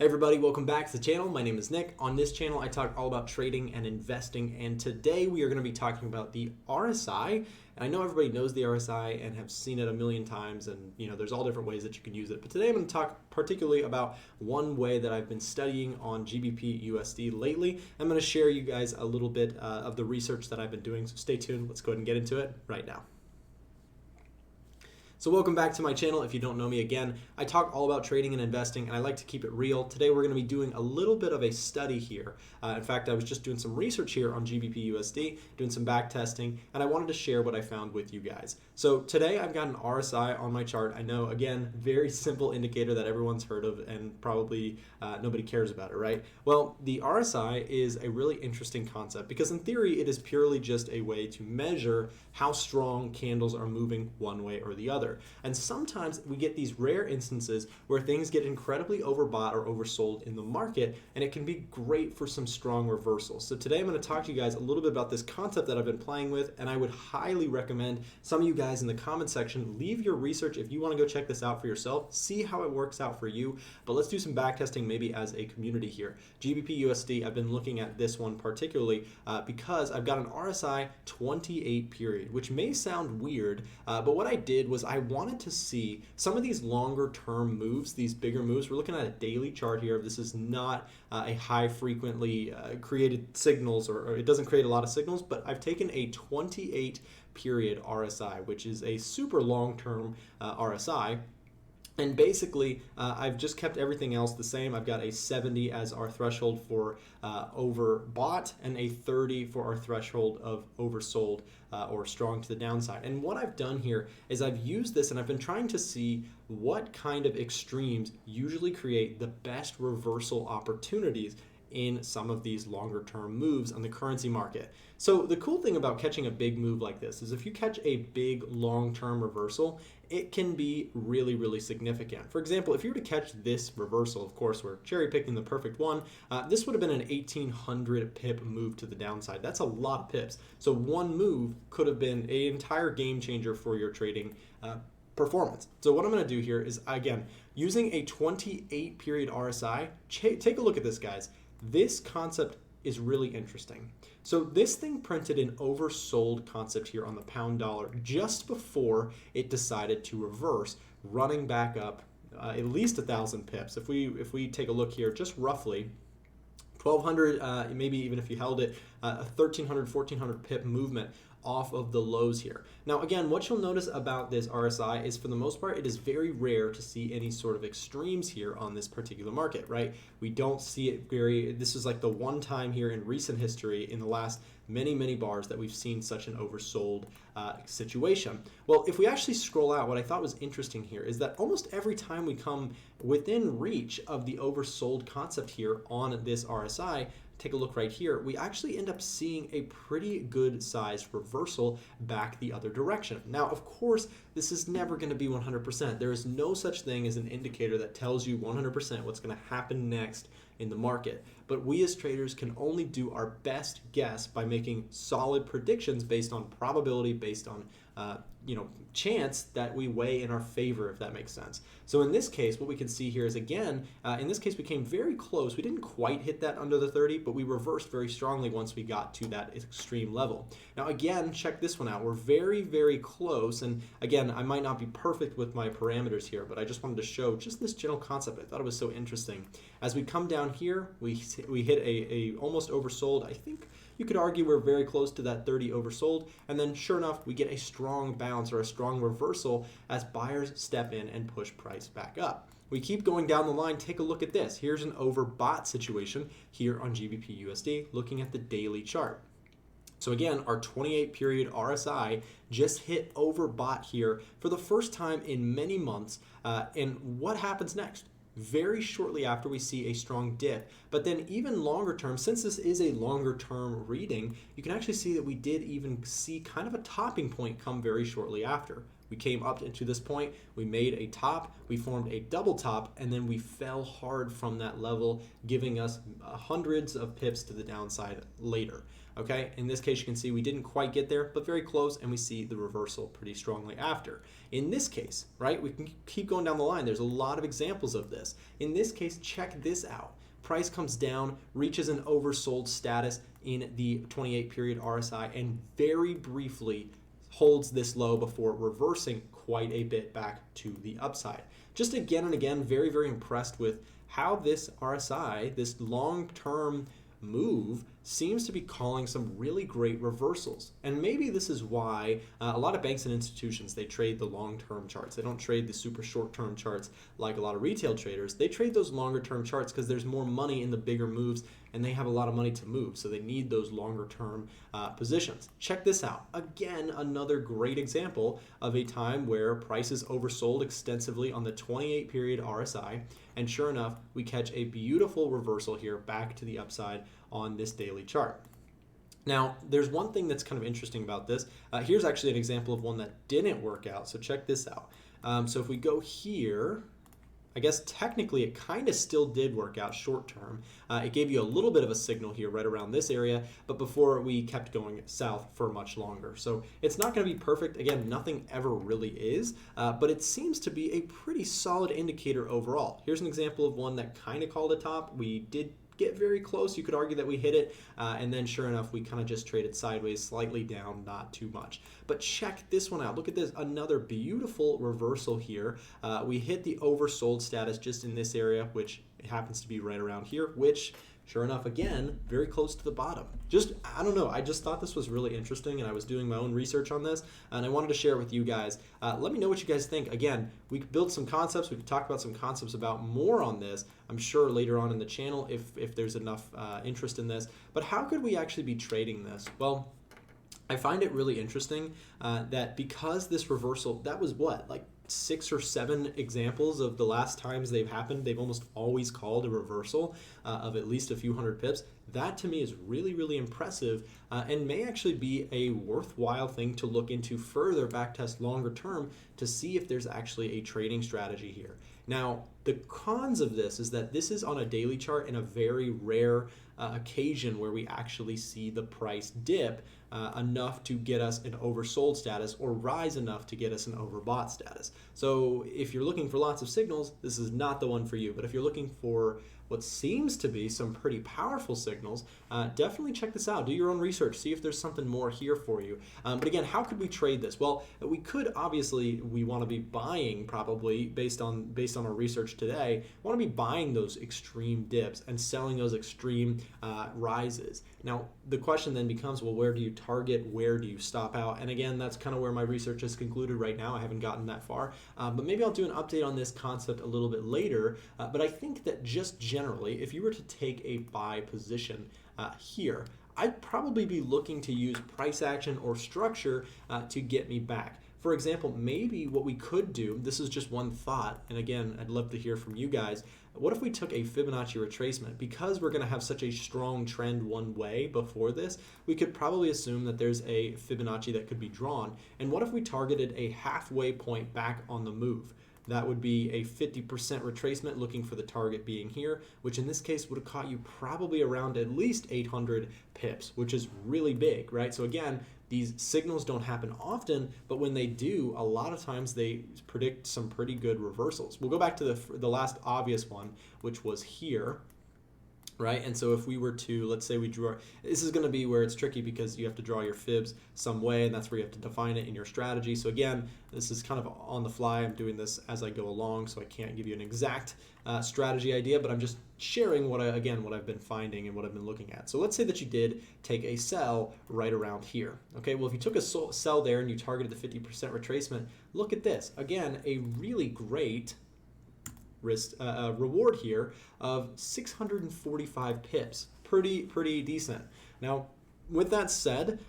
Hey everybody, welcome back to the channel. My name is Nick. On this channel, I talk all about trading and investing, and today we are going to be talking about the RSI. And I know everybody knows the RSI and have seen it a million times, and there's all different ways that you can use it. But today I'm going to talk particularly about one way that I've been studying on GBP USD lately. I'm going to share you guys a little bit of the research that I've been doing, so stay tuned. Let's go ahead and get into it right now. So welcome back to my channel. If you don't know me, again, I talk all about trading and investing, and I like to keep it real. Today we're going to be doing a little bit of a study here. In fact, I was just doing some research here on GBP USD, doing some back testing, and I wanted to share what I found with you guys. So today I've got an RSI on my chart. I know, again, very simple indicator that everyone's heard of and probably nobody cares about it, right? Well, the RSI is a really interesting concept because in theory it is purely just a way to measure how strong candles are moving one way or the other. And sometimes we get these rare instances where things get incredibly overbought or oversold in the market, and it can be great for some strong reversals. So today I'm going to talk to you guys a little bit about this concept that I've been playing with, and I would highly recommend some of you guys in the comment section leave your research if you want to go check this out for yourself, see how it works out for you. But let's do some back testing maybe as a community here. GBP USD, I've been looking at this one particularly because I've got an RSI 28 period, which may sound weird, but what I did was I wanted to see some of these longer term moves, these bigger moves. We're looking at a daily chart here. This is not a high frequently created signals, or it doesn't create a lot of signals, but I've taken a 28 period RSI, which is a super long term RSI. And basically, I've just kept everything else the same. I've got a 70 as our threshold for overbought and a 30 for our threshold of oversold or strong to the downside. And what I've done here is I've used this and I've been trying to see what kind of extremes usually create the best reversal opportunities in some of these longer term moves on the currency market. So the cool thing about catching a big move like this is if you catch a big long term reversal, it can be really, really significant. For example, if you were to catch this reversal, of course, we're cherry picking the perfect one, this would have been an 1800 pip move to the downside. That's a lot of pips. So one move could have been an entire game changer for your trading performance. So what I'm going to do here is, again, using a 28 period RSI, take a look at this, guys. This concept is really interesting. So this thing printed an oversold concept here on the pound dollar just before it decided to reverse, running back up at least 1,000 pips. If we take a look here, just roughly 1,200, maybe even if you held it, a 1,300, 1,400 pip movement off of the lows here. Now, again, what you'll notice about this RSI is for the most part, it is very rare to see any sort of extremes here on this particular market, right? We don't see it this is like the one time here in recent history in the last many, many bars that we've seen such an oversold situation. Well, if we actually scroll out, what I thought was interesting here is that almost every time we come within reach of the oversold concept here on this RSI, take a look right here, we actually end up seeing a pretty good sized reversal back the other direction. Now, of course, this is never going to be 100%. There is no such thing as an indicator that tells you 100% what's going to happen next in the market. But we as traders can only do our best guess by making solid predictions based on probability, based on chance that we weigh in our favor, if that makes sense. So in this case, what we can see here is, again, in this case, we came very close. We didn't quite hit that under the 30, but we reversed very strongly once we got to that extreme level. Now, again, check this one out. We're very, very close. And again, I might not be perfect with my parameters here, but I just wanted to show just this general concept. I thought it was so interesting. As we come down here, we hit a almost oversold. I think you could argue we're very close to that 30 oversold. And then sure enough, we get a strong bounce or a strong reversal as buyers step in and push price back up. We keep going down the line. Take a look at this. Here's an overbought situation here on GBP USD, looking at the daily chart. So again, our 28 period RSI just hit overbought here for the first time in many months. And what happens next? Very shortly after, we see a strong dip, but then even longer term, since this is a longer term reading, you can actually see that we did even see kind of a topping point come very shortly after. We came up into this point, we made a top, we formed a double top, and then we fell hard from that level, giving us hundreds of pips to the downside later. Okay, in this case you can see we didn't quite get there, but very close, and we see the reversal pretty strongly after. In this case, right, we can keep going down the line. There's a lot of examples of this. In this case, check this out. Price comes down, reaches an oversold status in the 28 period RSI, and very briefly holds this low before reversing quite a bit back to the upside. Just again and again, very, very impressed with how this RSI, this long-term move, seems to be calling some really great reversals. And maybe this is why a lot of banks and institutions, they trade the long-term charts. They don't trade the super short-term charts like a lot of retail traders. They trade those longer-term charts because there's more money in the bigger moves, and they have a lot of money to move, so they need those longer-term positions. Check this out. Again, another great example of a time where prices oversold extensively on the 28 period RSI, and sure enough, we catch a beautiful reversal here back to the upside on this daily chart. Now, there's one thing that's kind of interesting about this. Here's actually an example of one that didn't work out, so check this out. So if we go here, I guess technically it kind of still did work out short term. It gave you a little bit of a signal here right around this area, but before we kept going south for much longer. So it's not going to be perfect. Again, nothing ever really is, but it seems to be a pretty solid indicator overall. Here's an example of one that kind of called a top. We did get very close. You could argue that we hit it, and then sure enough, we kind of just traded sideways, slightly down, not too much. But check this one out. Look at this, another beautiful reversal here. We hit the oversold status just in this area, which happens to be right around here, which sure enough, again, very close to the bottom. I don't know, I just thought this was really interesting, and I was doing my own research on this, and I wanted to share it with you guys. Let me know what you guys think. Again, we could build some concepts, we could talk about some concepts about more on this, I'm sure later on in the channel if there's enough interest in this. But how could we actually be trading this? Well, I find it really interesting that because this reversal, that was what, like 6 or 7 examples of the last times they've happened, they've almost always called a reversal of at least a few hundred pips. That to me is really, really impressive and may actually be a worthwhile thing to look into further, backtest longer term to see if there's actually a trading strategy here. Now, the cons of this is that this is on a daily chart in a very rare occasion where we actually see the price dip enough to get us an oversold status or rise enough to get us an overbought status. So if you're looking for lots of signals, this is not the one for you. But if you're looking for what seems to be some pretty powerful signals, definitely check this out. Do your own research. See if there's something more here for you. But again, how could we trade this? Well, we could obviously, we want to be buying probably based on our research today, want to be buying those extreme dips and selling those extreme rises. Now, the question then becomes, well, where do you target? Where do you stop out? And again, that's kind of where my research has concluded right now. I haven't gotten that far, but maybe I'll do an update on this concept a little bit later. But I think that just generally, if you were to take a buy position here, I'd probably be looking to use price action or structure to get me back. For example, maybe what we could do, this is just one thought, and again, I'd love to hear from you guys. What if we took a Fibonacci retracement? Because we're going to have such a strong trend one way before this, we could probably assume that there's a Fibonacci that could be drawn. And what if we targeted a halfway point back on the move? That would be a 50% retracement, looking for the target being here, which in this case would have caught you probably around at least 800 pips, which is really big, right? So again, these signals don't happen often, but when they do, a lot of times they predict some pretty good reversals. We'll go back to the last obvious one, which was here. Right, and so if we were to, let's say we drew our, this is going to be where it's tricky because you have to draw your fibs some way, and that's where you have to define it in your strategy. So again, this is kind of on the fly. I'm doing this as I go along, so I can't give you an exact strategy idea, but I'm just sharing what I've been finding and what I've been looking at. So let's say that you did take a sell right around here. Okay, well if you took a sell there and you targeted the 50% retracement, look at this. Again, a really great reward here of 645 pips. Pretty decent. Now, with that said,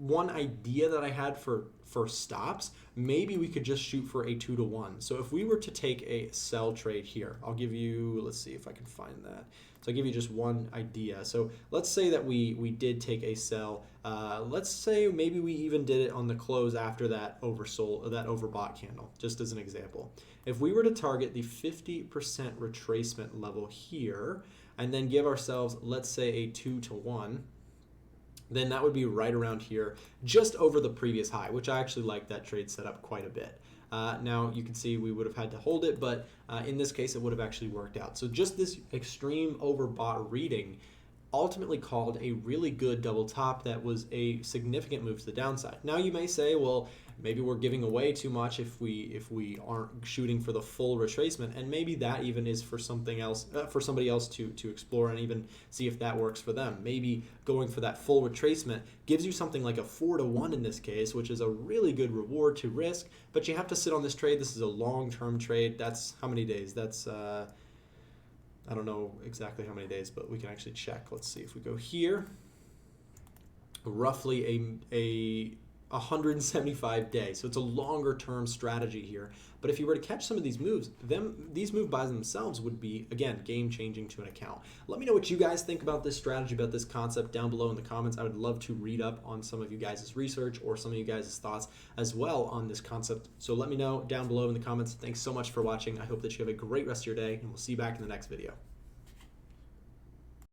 one idea that I had for stops, maybe we could just shoot for a 2-to-1. So if we were to take a sell trade here, I'll give you, let's see if I can find that. So I'll give you just one idea. So let's say that we did take a sell. Let's say maybe we even did it on the close after that overbought candle, just as an example. If we were to target the 50% retracement level here and then give ourselves, let's say, a 2-to-1, then that would be right around here, just over the previous high, which I actually like that trade setup quite a bit. Now you can see we would have had to hold it, but in this case it would have actually worked out. So just this extreme overbought reading ultimately called a really good double top that was a significant move to the downside. Now you may say, well, maybe we're giving away too much if we aren't shooting for the full retracement, and maybe that even is for something else, for somebody else to explore and even see if that works for them. Maybe going for that full retracement gives you something like a 4-to-1 in this case, which is a really good reward to risk, but you have to sit on this trade. This is a long-term trade. That's how many days? That's I don't know exactly how many days, but we can actually check. Let's see if we go here. Roughly a 175 days. So it's a longer term strategy here. But if you were to catch some of these moves, these move buys themselves would be, again, game changing to an account. Let me know what you guys think about this strategy, about this concept down below in the comments. I would love to read up on some of you guys' research or some of you guys' thoughts as well on this concept. So let me know down below in the comments. Thanks so much for watching. I hope that you have a great rest of your day, and we'll see you back in the next video.